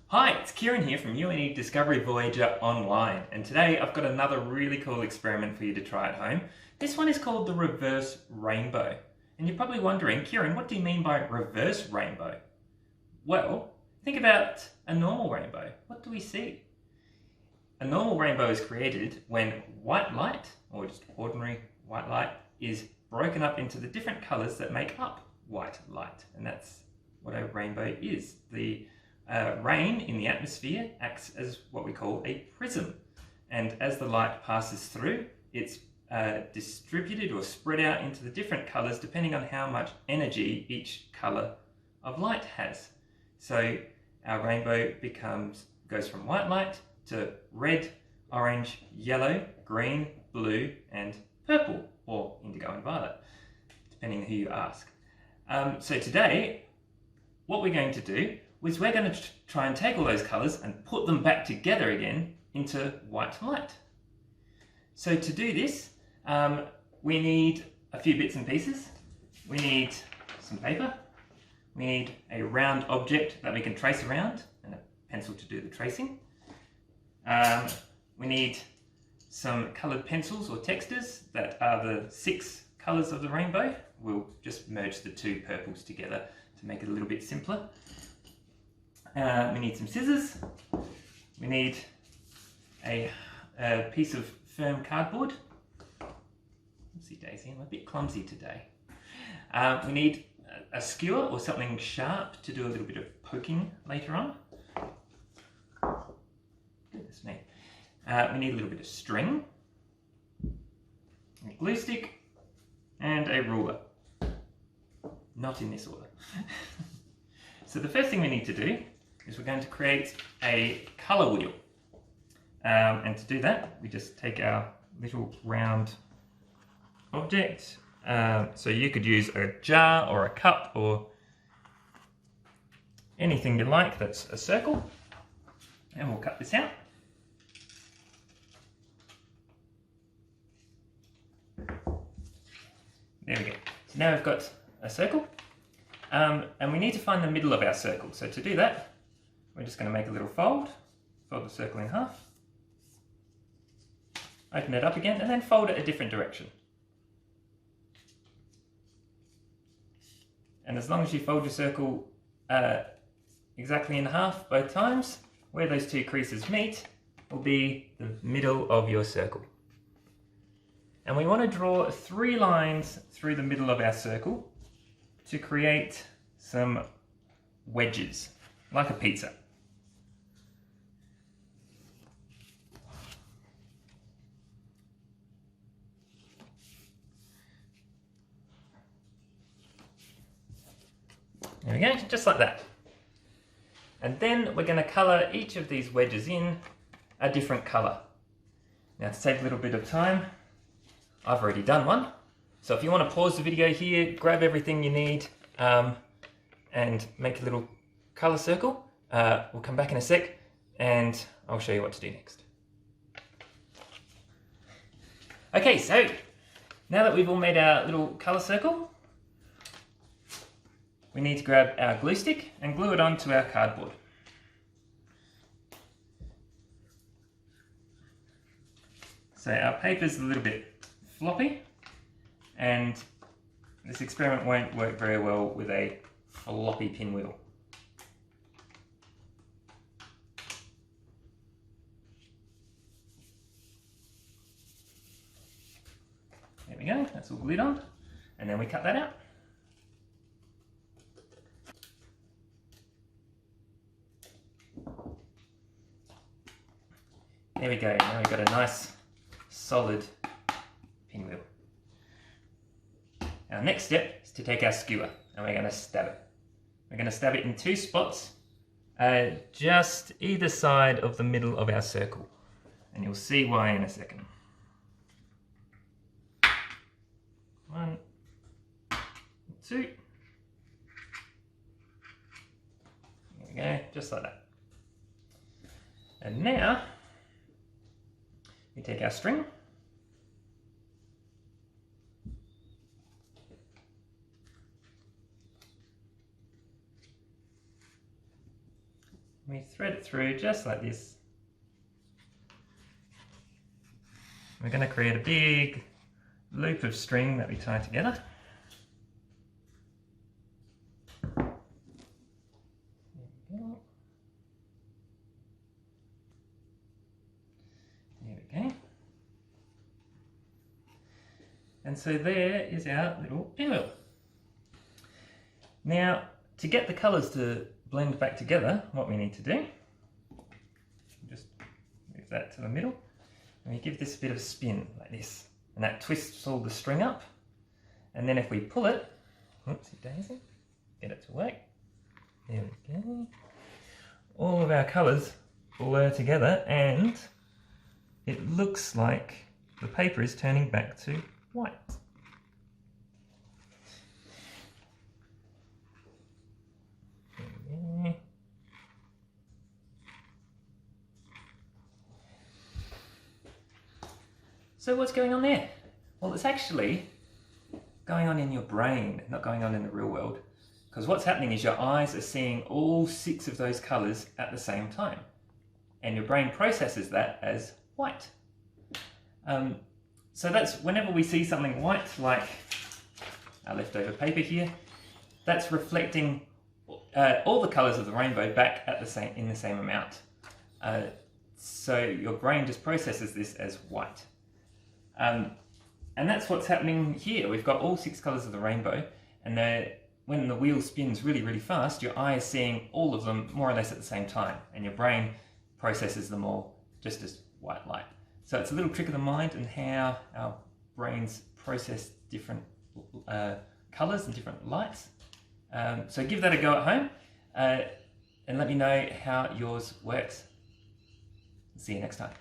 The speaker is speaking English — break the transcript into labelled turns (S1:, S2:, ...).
S1: Hi, it's Kieran here from UNE Discovery Voyager Online, and today I've got another really cool experiment for you to try at home. This one is called the reverse rainbow. And you're probably wondering, Kieran, what do you mean by reverse rainbow? Well, think about a normal rainbow. What do we see? A normal rainbow is created when white light, or just ordinary white light, is broken up into the different colours that make up white light. And that's what a rainbow is. The rain in the atmosphere acts as what we call a prism, and as the light passes through, it's distributed or spread out into the different colours depending on how much energy each colour of light has. So our rainbow goes from white light to red, orange, yellow, green, blue, and purple, or indigo and violet, depending on who you ask. So today, what we're going to do is we're going to try and take all those colours and put them back together again into white light. So to do this, we need a few bits and pieces. We need some paper, we need a round object that we can trace around, and a pencil to do the tracing. We need some coloured pencils or textures that are the 6 colours of the rainbow. We'll just merge the 2 purples together to make it a little bit simpler. We need some scissors. We need a piece of firm cardboard. Oopsie daisy, I'm a bit clumsy today. We need a skewer or something sharp to do a little bit of poking later on. Goodness me. We need a little bit of string, a glue stick, and a ruler. Not in this order. So the first thing we need to do is we're going to create a colour wheel. And to do that, we just take our little round object. So you could use a jar or a cup or anything you like that's a circle. And we'll cut this out. There we go. So now we've got a circle. And we need to find the middle of our circle. So to do that, we're just going to make a little fold the circle in half, open it up again, and then fold it a different direction. And as long as you fold your circle exactly in half both times, where those 2 creases meet will be the middle of your circle. And we want to draw 3 lines through the middle of our circle to create some wedges, like a pizza. There we go, just like that. And then we're going to colour each of these wedges in a different colour. Now, to save a little bit of time, I've already done one. So if you want to pause the video here, grab everything you need, and make a little colour circle. We'll come back in a sec and I'll show you what to do next. Okay, so now that we've all made our little colour circle, we need to grab our glue stick and glue it onto our cardboard. So our paper's a little bit floppy, and this experiment won't work very well with a floppy pinwheel. There we go, that's all glued on, and then we cut that out. There we go, now we've got a nice solid pinwheel. Our next step is to take our skewer and we're going to stab it. We're going to stab it in 2 spots, just either side of the middle of our circle. And you'll see why in a second. 1, 2. There we go, just like that. And now, we take our string, We thread it through just like this. We're going to create a big loop of string that we tie together. There we go. There we go. And so there is our little pinwheel. Now, to get the colours to blend back together, what we need to do, just move that to the middle, and we give this a bit of a spin like this, and that twists all the string up. And then if we pull it, whoopsie daisy, get it to work, there we go, all of our colours blur together and it looks like the paper is turning back to white. So what's going on there? Well, it's actually going on in your brain, not going on in the real world. Because what's happening is your eyes are seeing all 6 of those colours at the same time. And your brain processes that as white. So that's whenever we see something white, like our leftover paper here, that's reflecting all the colours of the rainbow back at in the same amount. So your brain just processes this as white. And that's what's happening here. We've got all 6 colours of the rainbow, and when the wheel spins really, really fast, your eye is seeing all of them more or less at the same time, and your brain processes them all just as white light. So it's a little trick of the mind and how our brains process different colours and different lights. So give that a go at home and let me know how yours works. See you next time.